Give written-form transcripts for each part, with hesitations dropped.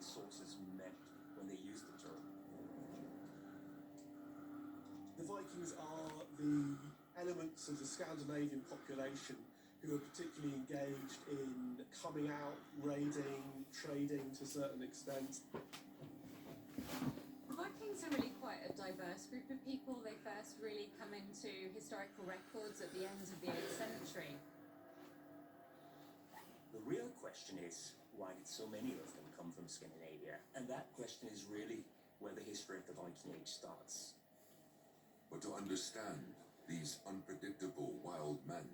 sources meant when they used the term. The Vikings are the elements of the Scandinavian population who are particularly engaged in coming out, raiding, trading to a certain extent. Vikings are really quite a diverse group of people. They first really come into historical records at the end of the 8th century. The real question is, why did so many of them come from Scandinavia? And that question is really where the history of the Viking Age starts. But to understand these unpredictable wild men,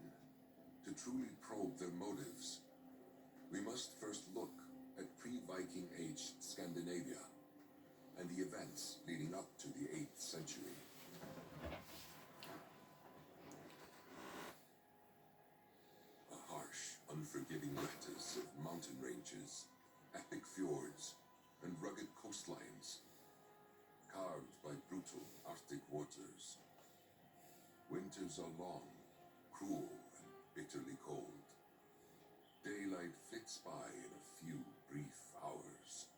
to truly probe their motives, we must first look at pre-Viking Age Scandinavia and the events leading up to the 8th century. A harsh, unforgiving lattice of mountain ranges, epic fjords, and rugged coastlines, carved by brutal Arctic waters. Winters are long, cruel, and bitterly cold. Daylight flits by in a few brief hours.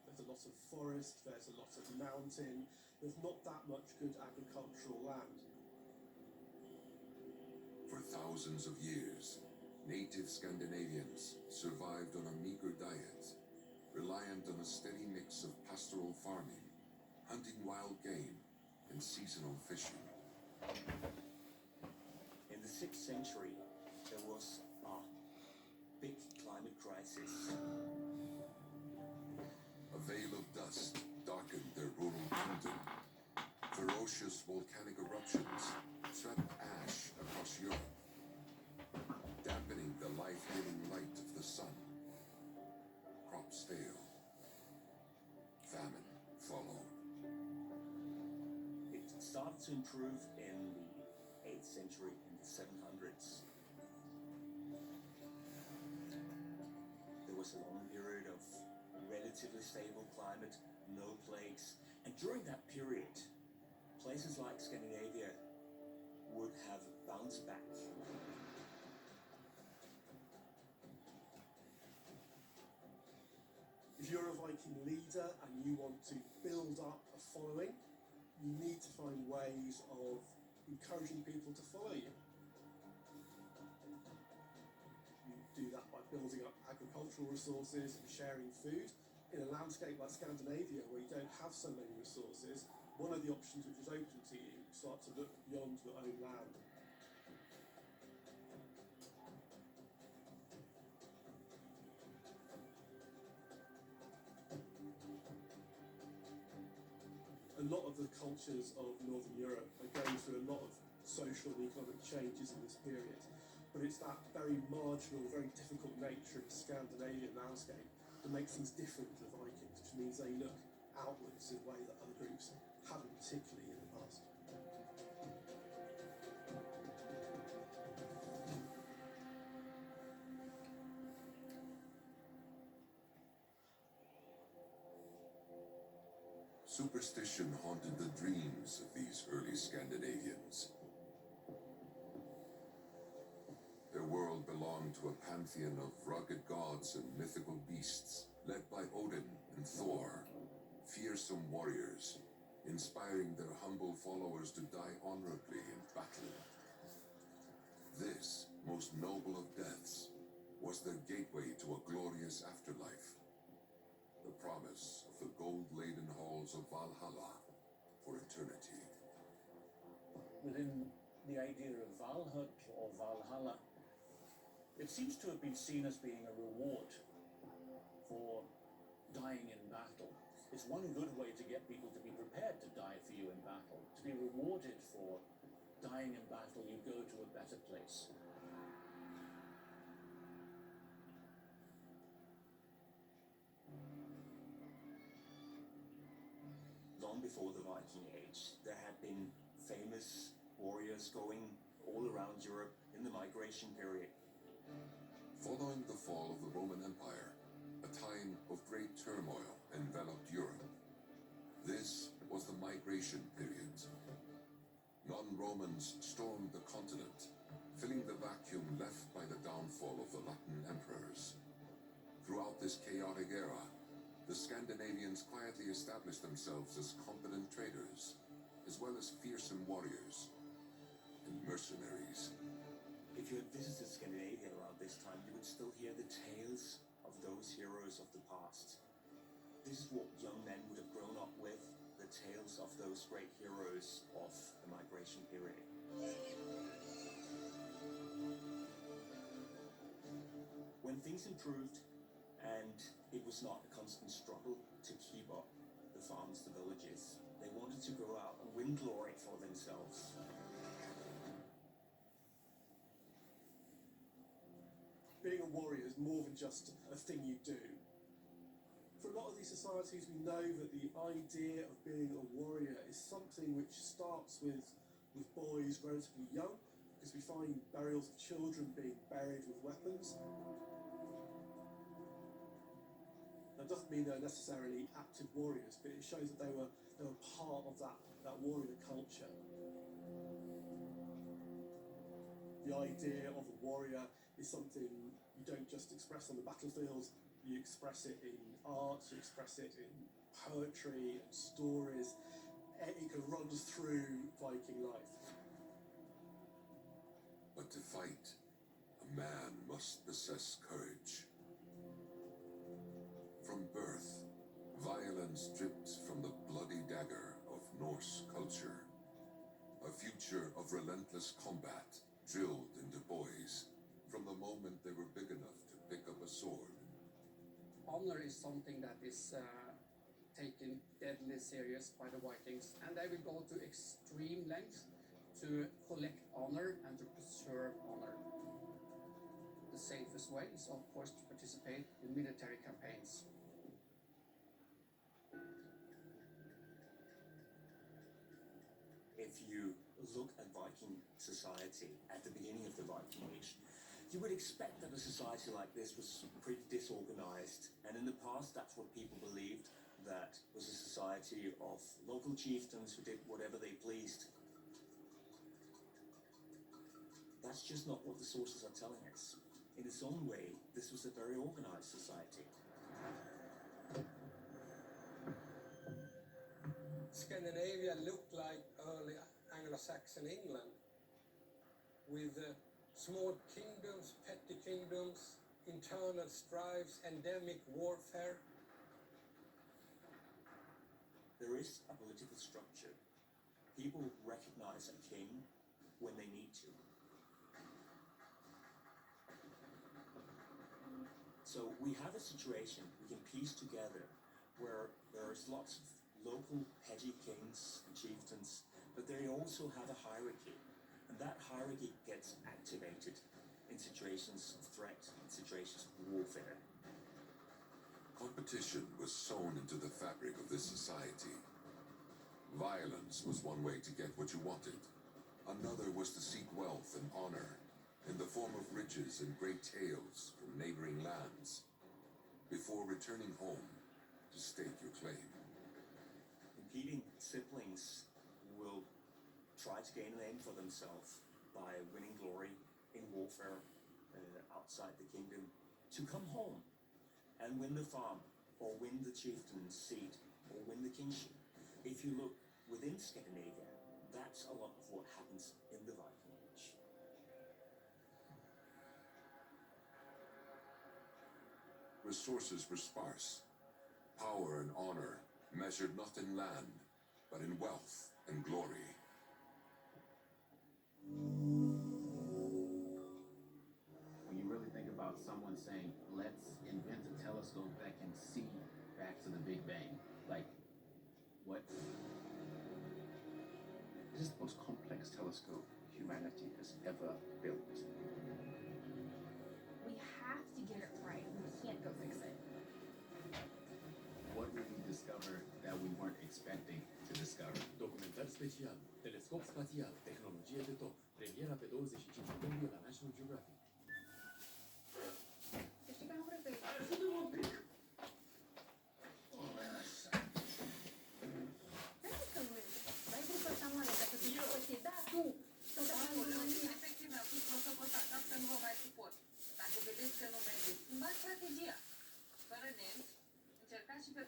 There's a lot of forest, there's a lot of mountain, there's not that much good agricultural land. For thousands of years, native Scandinavians survived on a meager diet, reliant on a steady mix of pastoral farming, hunting wild game, and seasonal fishing. In the 6th century, there was a big climate crisis. A veil of dust darkened their rural kingdom. Ferocious volcanic eruptions swept ash across Europe, dampening the life-giving light of the sun. Crops failed. Famine followed. It started to improve in the 8th century, in the 700s. There was a long period of relatively stable climate, no plagues, and during that period, places like Scandinavia would have bounced back. If you're a Viking leader and you want to build up a following, you need to find ways of encouraging people to follow you. You do that by building up agricultural resources and sharing food. In a landscape like Scandinavia, where you don't have so many resources, one of the options which is open to you, start to look beyond your own land. A lot of the cultures of Northern Europe are going through a lot of social and economic changes in this period, but it's that very marginal, very difficult nature of the Scandinavian landscape that makes things different to the Vikings, which means they look outwards in a way that other groups haven't particularly in the past. Superstition haunted the dreams of these early Scandinavians. Their world belonged to a pantheon of rugged gods and mythical beasts, led by Odin and Thor, fearsome warriors, inspiring their humble followers to die honorably in battle. This, most noble of deaths, was their gateway to a glorious afterlife. The promise of the gold-laden halls of Valhalla for eternity. Within the idea of Valhut or Valhalla, it seems to have been seen as being a reward for dying in battle. It's one good way to get people to be prepared to die for you in battle. To be rewarded for dying in battle, you go to a better place. Long before the Viking Age, there had been famous warriors going all around Europe in the migration period. Following the fall of the Roman Empire, a time of great turmoil enveloped Europe. This was the migration period. Non-Romans stormed the continent, filling the vacuum left by the downfall of the Latin emperors. Throughout this chaotic era, the Scandinavians quietly established themselves as competent traders, as well as fearsome warriors and mercenaries. If you had visited Scandinavia around this time, you would still hear the tales of those heroes of the past. This is what young men would have grown up with, the tales of those great heroes of the migration period. When things improved and it was not a constant struggle to keep up the farms, the villages, they wanted to go out and win glory for themselves. Being a warrior is more than just a thing you do. For a lot of these societies, we know that the idea of being a warrior is something which starts with boys relatively young, because we find burials of children being buried with weapons. That doesn't mean they're necessarily active warriors, but it shows that they were part of that warrior culture. The idea of a warrior is something you don't just express on the battlefield, you express it in art, you express it in poetry and stories. It kind of runs through Viking life. But to fight, a man must possess courage. From birth, violence dripped from the bloody dagger of Norse culture. A future of relentless combat drilled into boys from the moment they were big enough to pick up a sword. Honor is something that is taken deadly serious by the Vikings, and they will go to extreme lengths to collect honor and to preserve honor. The safest way is, of course, to participate in military campaigns. If you look at Viking society at the beginning of the Viking Age, you would expect that a society like this was pretty disorganized, and in the past that's what people believed, that was a society of local chieftains who did whatever they pleased. That's just not what the sources are telling us. In its own way, this was a very organized society. Scandinavia looked like early Anglo-Saxon England, with small kingdoms, petty kingdoms, internal strifes, endemic warfare. There is a political structure. People recognize a king when they need to. So we have a situation we can piece together where there's lots of local petty kings and chieftains, but they also have a hierarchy. And that hierarchy gets activated in situations of threat, in situations of warfare. Competition was sewn into the fabric of this society. Violence was one way to get what you wanted. Another was to seek wealth and honor in the form of riches and great tales from neighboring lands, before returning home to stake your claim. Competing siblings will try to gain a name for themselves by winning glory in warfare outside the kingdom, to come home and win the farm, or win the chieftain's seat, or win the kingship. If you look within Scandinavia, that's a lot of what happens in the Viking Age. Resources were sparse. Power and honor measured not in land, but in wealth and glory. When you really think about someone saying, let's invent a telescope that can see back to the Big Bang, like, what? This is the most complex telescope humanity has ever built. We have to get it right. We can't go fix it. What will we discover that we weren't expecting to discover? Documentar special, telescop spațial, tehnologie de top, premiera pe 25 iulie la National Geographic. Știi că nu cred că e. Ajută-mă un pic! Crezi că nu e. Ai vrut așa mare ca să zici că da, tu! Tot așa mult. Efectiv, mi-a pus să vă atacați că nu vă mai suport. Dacă vedeți că nu mergeți, schimbați strategia. Fără nemți, încercați și pe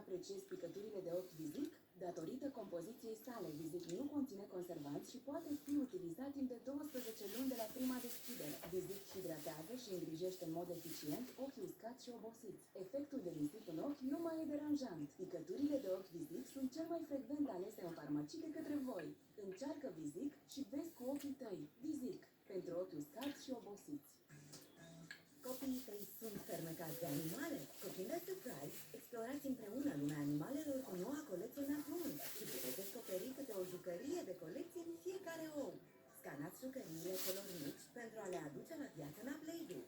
apreciezi picăturile de ochi Vizic? Datorită compoziției sale, Vizic nu conține conservanți și poate fi utilizat timp de 12 luni de la prima deschidere. Vizic hidratează și îngrijește în mod eficient ochii uscați și obosiți. Efectul de nisip în ochi nu mai e deranjant. Picăturile de ochi Vizic sunt cel mai frecvent alese în farmacii de către voi. Încearcă Vizic și vezi cu ochii tăi. Vizic, pentru ochi uscați și obosiți. Copiii tăi sunt fermecați de animale? Copila Surprise, explorați împreună lumea animalelor cu noua colecție Natur și puteți descoperi câte o jucărie de colecție în fiecare ou. Scanați jucăriile celor mici pentru a le aduce la viață la Play-Doh.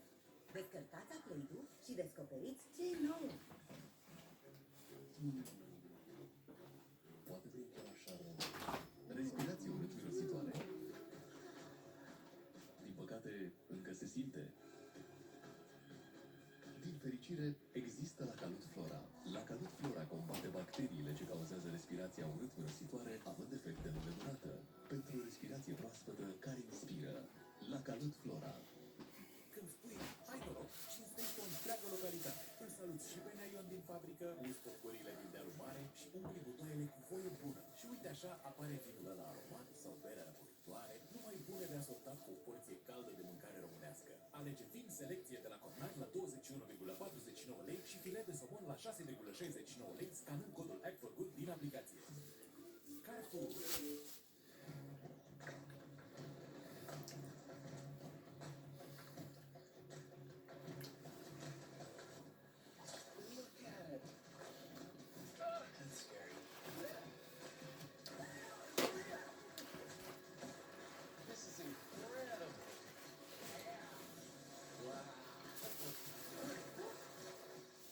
Descărcați Play-Doh și descoperiți ce e nou. Poate fi chiar așa rău. Respirație urât-mirositoare. Din păcate, încă se simte. Din fericire, există la Calut Flora. La Calut Flora combate bacteriile ce cauzează respirația urât-mirositoare, având efect de lungă durată. Pentru o respirație proaspătă care inspiră. La Calut Flora. Când spui hai noroc, cinstești o întreagă localitate. Îl saluți și pe Naion din fabrică, uzi porcorile din dealul mare și umpli butoaiele cu voie bună. Și uite așa apare vinul ăla aromat sau berea răcoritoare, numai bune de asortat cu o porție caldă de mâncare românească. Alege vin selecție de la Cornac la 21,49 lei și filet de somon la 6,69 lei, scanând codul Act for Good din aplicație. Carrefour.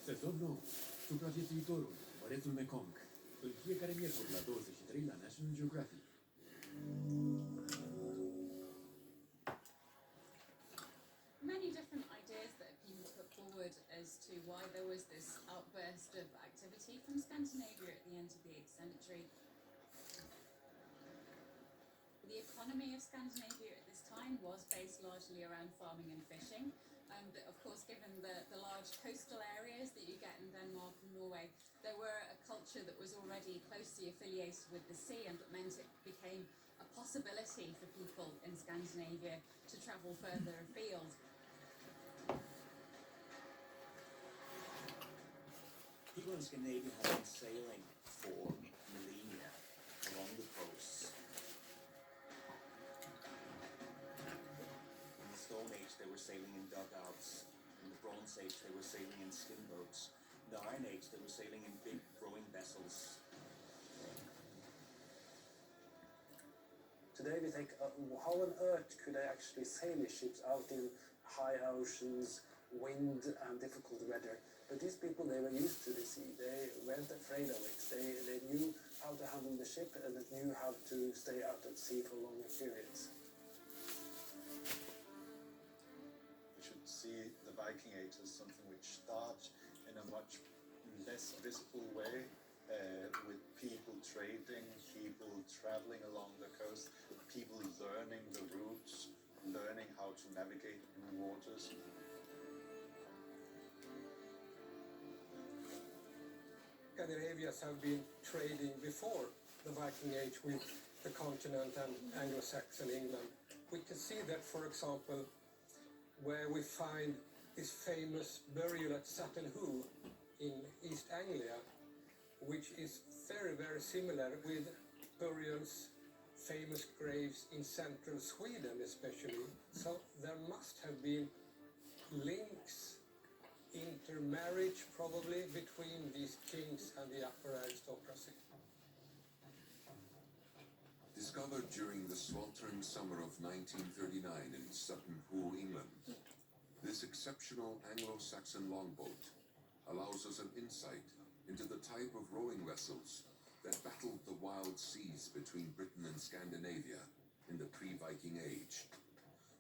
Sezon nou. Supraviețuitorul, Mărețul Mekong. În fiecare miercuri la 23 la National Geographic. Many different ideas that have been put forward as to why there was this outburst of activity from Scandinavia at the end of the 8th century. The economy of Scandinavia at this time was based largely around farming and fishing. But of course, given the large coastal areas that you get in Denmark and Norway, there were a culture that was already closely affiliated with the sea, and that meant it became a possibility for people in Scandinavia to travel further afield. People in Scandinavia have been sailing for millennia along the coasts. In the Stone Age, they were sailing in dugouts. In the Bronze Age, they were sailing in steamboats. In the Iron Age, they were sailing in big rowing vessels. Today we think, how on earth could they actually sail these ships out in high oceans, wind and difficult weather? But these people, they were used to the sea. They weren't afraid of it. They knew how to handle the ship and they knew how to stay out at sea for longer periods. We should see the Viking Age as something which starts in a much less visible way, with people trading, people traveling along the coast, people learning the routes, learning how to navigate new waters. Scandinavians have been trading before the Viking Age with the continent and Anglo-Saxon England. We can see that, for example, where we find this famous burial at Sutton Hoo in East Anglia, which is very, very similar with burials, famous graves in central Sweden especially. So there must have been links, intermarriage probably, between these kings and the upper aristocracy. Discovered during the sweltering summer of 1939 in Sutton Hoo, England, this exceptional Anglo-Saxon longboat allows us an insight into the type of rowing vessels that battled the wild seas between Britain and Scandinavia in the pre-Viking Age.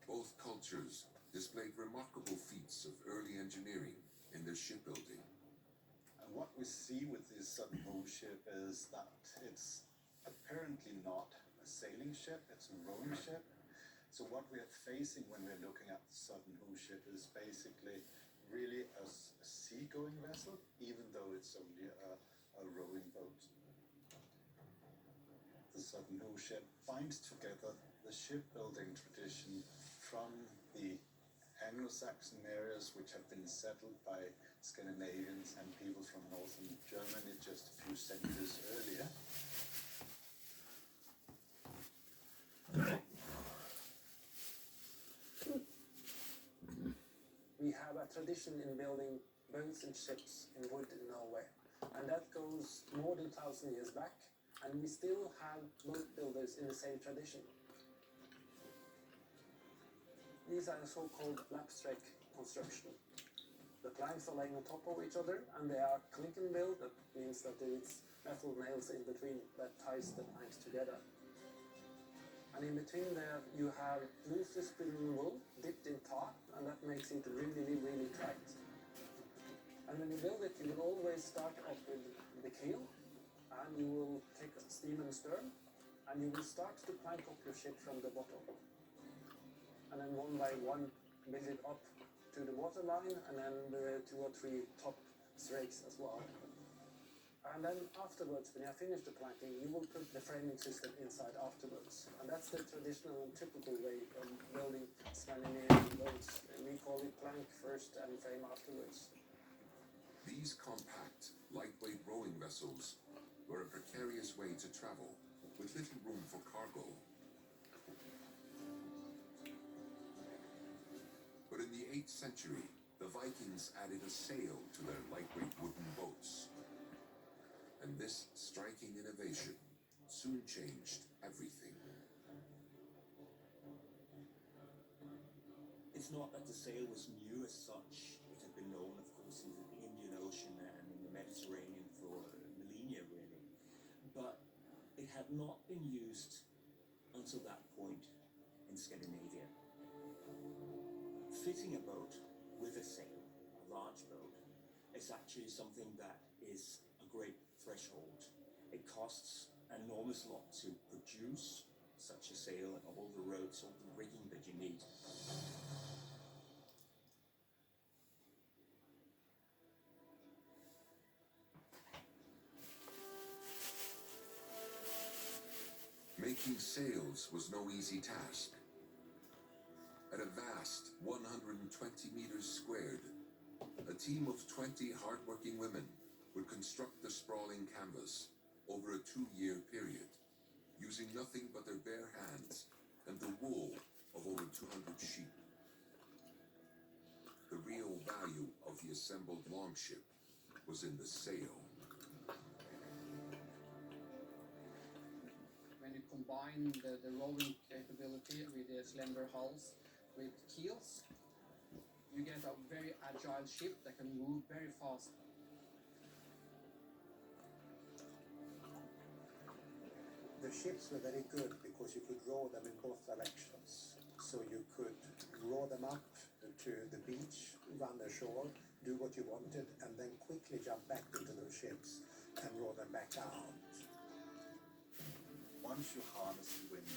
Both cultures displayed remarkable feats of early engineering in their shipbuilding. And what we see with this Sutton Hoo ship is that it's apparently not a sailing ship, it's a rowing ship. So what we are facing when we're looking at the Sutton Hoo ship is basically really a seagoing vessel, even though it's only a a rowing boat. The Sudden ship binds together the shipbuilding tradition from the Anglo-Saxon areas, which have been settled by Scandinavians and people from northern Germany just a few centuries earlier. We have a tradition in building boats and ships in wood in Norway, and that goes more than 1,000 years back, and we still have boat builders in the same tradition. These are so-called lapstrake construction. The planks are laying on top of each other, and they are clinker built. That means that there is metal nails in between that ties the planks together. And in between there, you have loosely spun wool dipped in tar, and that makes it really, really tight. And when you build it, you will always start up with the keel, and you will take steam and stern, and you will start to plank up your ship from the bottom. And then one by one, build it up to the waterline, and then the 2 or 3 top strakes as well. And then afterwards, when you have finished the planking, you will put the framing system inside afterwards. And that's the traditional and typical way of building Scandinavian boats. And we call it plank first and frame afterwards. These compact, lightweight rowing vessels were a precarious way to travel, with little room for cargo. But in the 8th century, the Vikings added a sail to their lightweight wooden boats. And this striking innovation soon changed everything. It's not that the sail was new as such. It had been known, of course, in the Indian Ocean and in the Mediterranean for millennia, really. But it had not been used until that point in Scandinavia. Fitting a boat with a sail, a large boat, is actually something that is a great threshold. It costs an enormous lot to produce such a sail and all the ropes, all the rigging that you need. Making sails was no easy task. At a vast 120 meters squared, a team of 20 hard-working women would construct the sprawling canvas over a 2-year period, using nothing but their bare hands and the wool of over 200 sheep. The real value of the assembled longship was in the sail. When you combine the rowing capability with the slender hulls with keels, you get a very agile ship that can move very fast. The ships were very good because you could row them in both directions. So you could row them up to the beach, run ashore, do what you wanted, and then quickly jump back into those ships and row them back out. Once you harness the wind,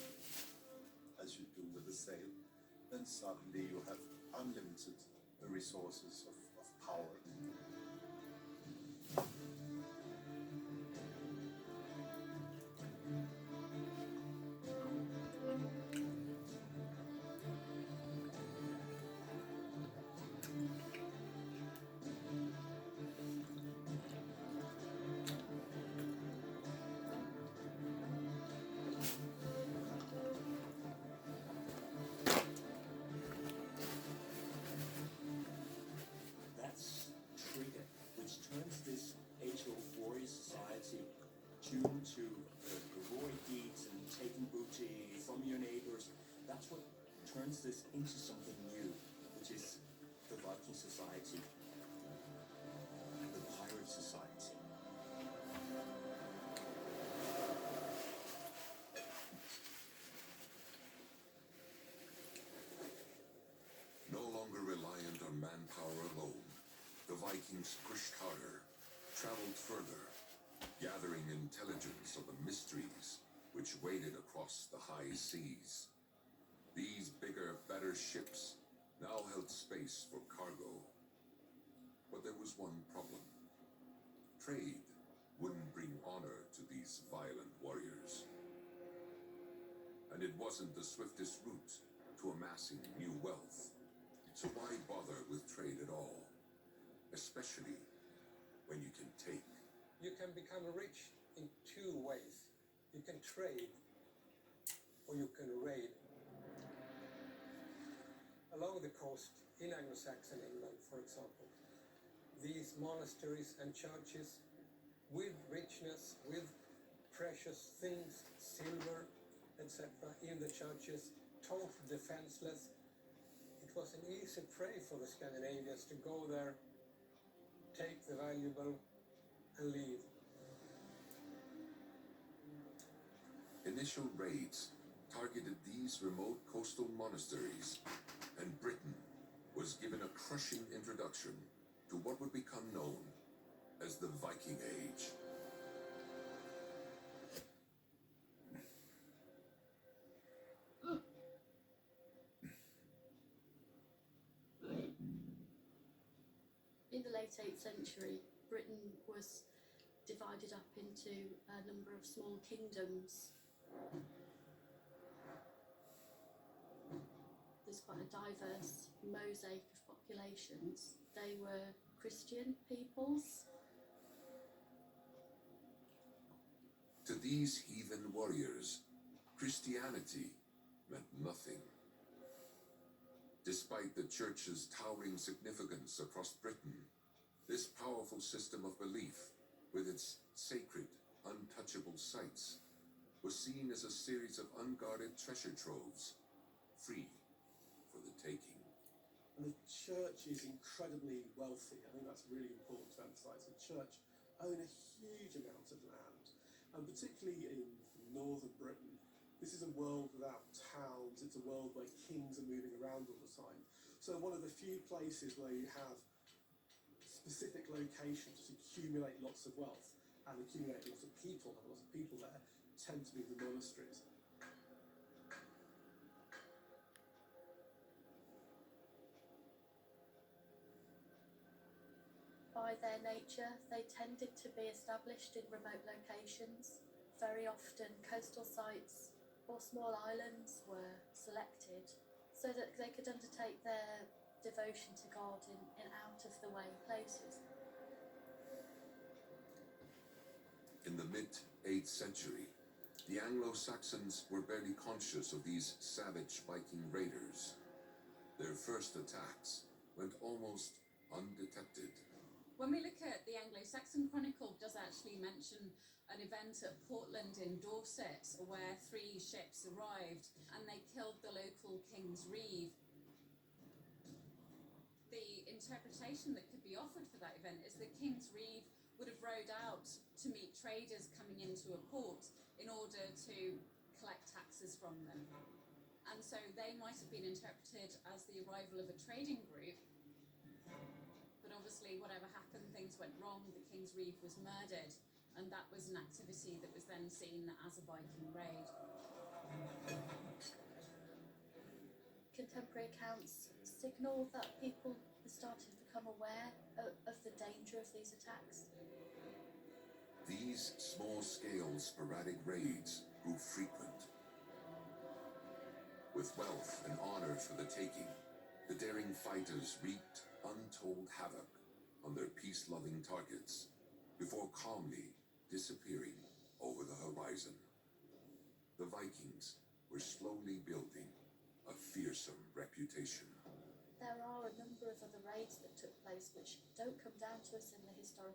as you do with the sail, then suddenly you have unlimited resources of power. That's trigger, which turns this age-old warrior society tuned to heroic deeds and taking booty from your neighbors. That's what turns this into something new, which is the Viking society, the pirate society. No longer reliant on manpower alone, the Vikings pushed harder, traveled further, gathering intelligence of the mysteries which waded across the high seas. These bigger, better ships now held space for cargo. But there was one problem. Trade wouldn't these violent warriors. And it wasn't the swiftest route to amassing new wealth. So why bother with trade at all? Especially when you can take. You can become rich in two ways. You can trade or you can raid. Along the coast in Anglo-Saxon England, for example, these monasteries and churches with richness, with precious things, silver, etc., in the churches, totally defenseless. It was an easy prey for the Scandinavians to go there, take the valuable, and leave. Initial raids targeted these remote coastal monasteries, and Britain was given a crushing introduction to what would become known as the Viking Age. In the late 8th century, Britain was divided up into a number of small kingdoms. There's quite a diverse mosaic of populations. They were Christian peoples. To these heathen warriors, Christianity meant nothing. Despite the church's towering significance across Britain, this powerful system of belief, with its sacred, untouchable sites, was seen as a series of unguarded treasure troves, free for the taking. And the church is incredibly wealthy. I think that's really important to emphasise. The church own a huge amount of land, and particularly in northern Britain, this is a world without towns. It's a world where kings are moving around all the time. So one of the few places where you have specific locations to accumulate lots of wealth and accumulate lots of people, have lots of people there, tend to be the monasteries. By their nature, they tended to be established in remote locations. Very often, coastal sites or small islands were selected so that they could undertake their devotion to God in out-of-the-way places. In the mid-8th century, the Anglo-Saxons were barely conscious of these savage Viking raiders. Their first attacks went almost undetected. When we look at the Anglo-Saxon Chronicle, it does actually mention an event at Portland in Dorset where 3 ships arrived and they killed the local King's Reeve. The interpretation that could be offered for that event is that King's Reeve would have rowed out to meet traders coming into a port in order to collect taxes from them. And so they might have been interpreted as the arrival of a trading group. But obviously, whatever happened, things went wrong, the King's Reeve was murdered, and that was an activity that was then seen as a Viking raid. Contemporary accounts signal that people were starting to become aware of the danger of these attacks. These small-scale sporadic raids grew frequent. With wealth and honor for the taking, the daring fighters wreaked untold havoc on their peace-loving targets before calmly disappearing over the horizon. The Vikings were slowly building a fearsome reputation. There are a number of other raids that took place which don't come down to us in the historical